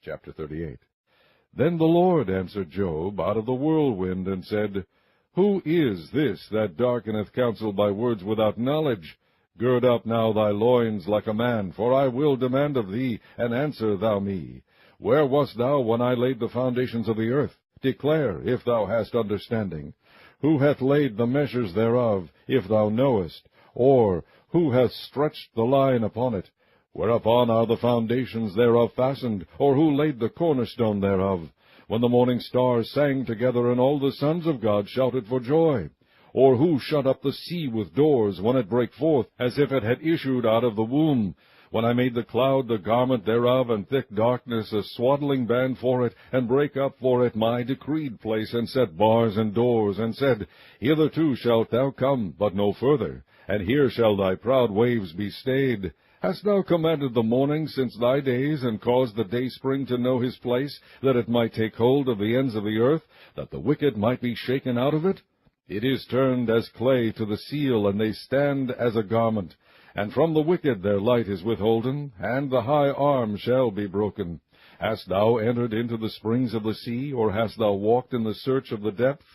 Chapter 38. Then the Lord answered Job out of the whirlwind, and said, Who is this that darkeneth counsel by words without knowledge? Gird up now thy loins like a man, for I will demand of thee, and answer thou me. Where wast thou when I laid the foundations of the earth? Declare, if thou hast understanding. Who hath laid the measures thereof, if thou knowest? Or who hath stretched the line upon it? Whereupon are the foundations thereof fastened? Or who laid the cornerstone thereof? When the morning stars sang together, and all the sons of God shouted for joy? Or who shut up the sea with doors, when it brake forth, as if it had issued out of the womb? When I made the cloud the garment thereof, and thick darkness a swaddling band for it, and brake up for it my decreed place, and set bars and doors, and said, Hitherto shalt thou come, but no further, and here shall thy proud waves be stayed. Hast thou commanded the morning since thy days, and caused the dayspring to know his place, that it might take hold of the ends of the earth, that the wicked might be shaken out of it? It is turned as clay to the seal, and they stand as a garment. And from the wicked their light is withholden, and the high arm shall be broken. Hast thou entered into the springs of the sea, or hast thou walked in the search of the depth?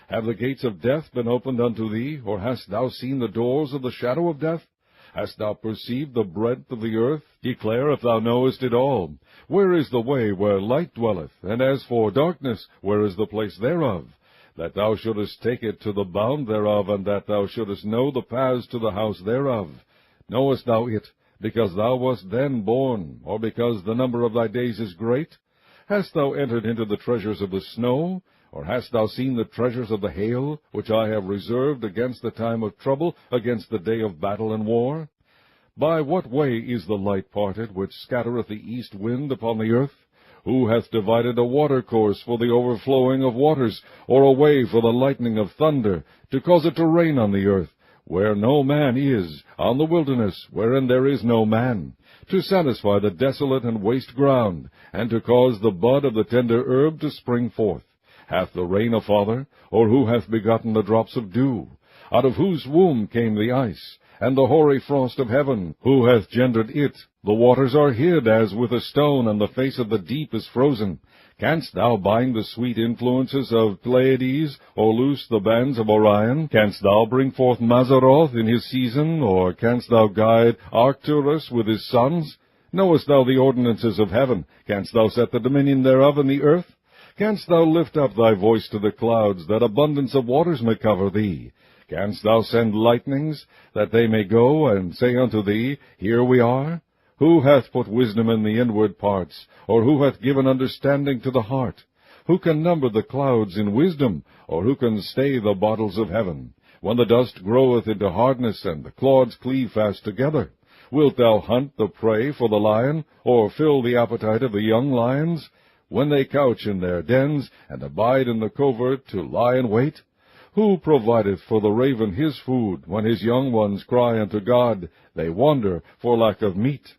Have the gates of death been opened unto thee, or hast thou seen the doors of the shadow of death? Hast thou perceived the breadth of the earth? Declare if thou knowest it all. Where is the way where light dwelleth? And as for darkness, where is the place thereof? That thou shouldest take it to the bound thereof, and that thou shouldest know the paths to the house thereof. Knowest thou it, because thou wast then born, or because the number of thy days is great? Hast thou entered into the treasures of the snow? Or hast thou seen the treasures of the hail, which I have reserved against the time of trouble, against the day of battle and war? By what way is the light parted, which scattereth the east wind upon the earth? Who hath divided a watercourse for the overflowing of waters, or a way for the lightning of thunder, to cause it to rain on the earth, where no man is, on the wilderness, wherein there is no man, to satisfy the desolate and waste ground, and to cause the bud of the tender herb to spring forth? Hath the rain a father, or who hath begotten the drops of dew? Out of whose womb came the ice, and the hoary frost of heaven? Who hath gendered it? The waters are hid as with a stone, and the face of the deep is frozen. Canst thou bind the sweet influences of Pleiades, or loose the bands of Orion? Canst thou bring forth Mazzaroth in his season, or canst thou guide Arcturus with his sons? Knowest thou the ordinances of heaven? Canst thou set the dominion thereof in the earth? Canst thou lift up thy voice to the clouds, that abundance of waters may cover thee? Canst thou send lightnings, that they may go and say unto thee, Here we are? Who hath put wisdom in the inward parts, or who hath given understanding to the heart? Who can number the clouds in wisdom, or who can stay the bottles of heaven? When the dust groweth into hardness, and the clods cleave fast together, wilt thou hunt the prey for the lion, or fill the appetite of the young lions? When they couch in their dens, and abide in the covert to lie in wait? Who provideth for the raven his food, when his young ones cry unto God? They wander for lack of meat.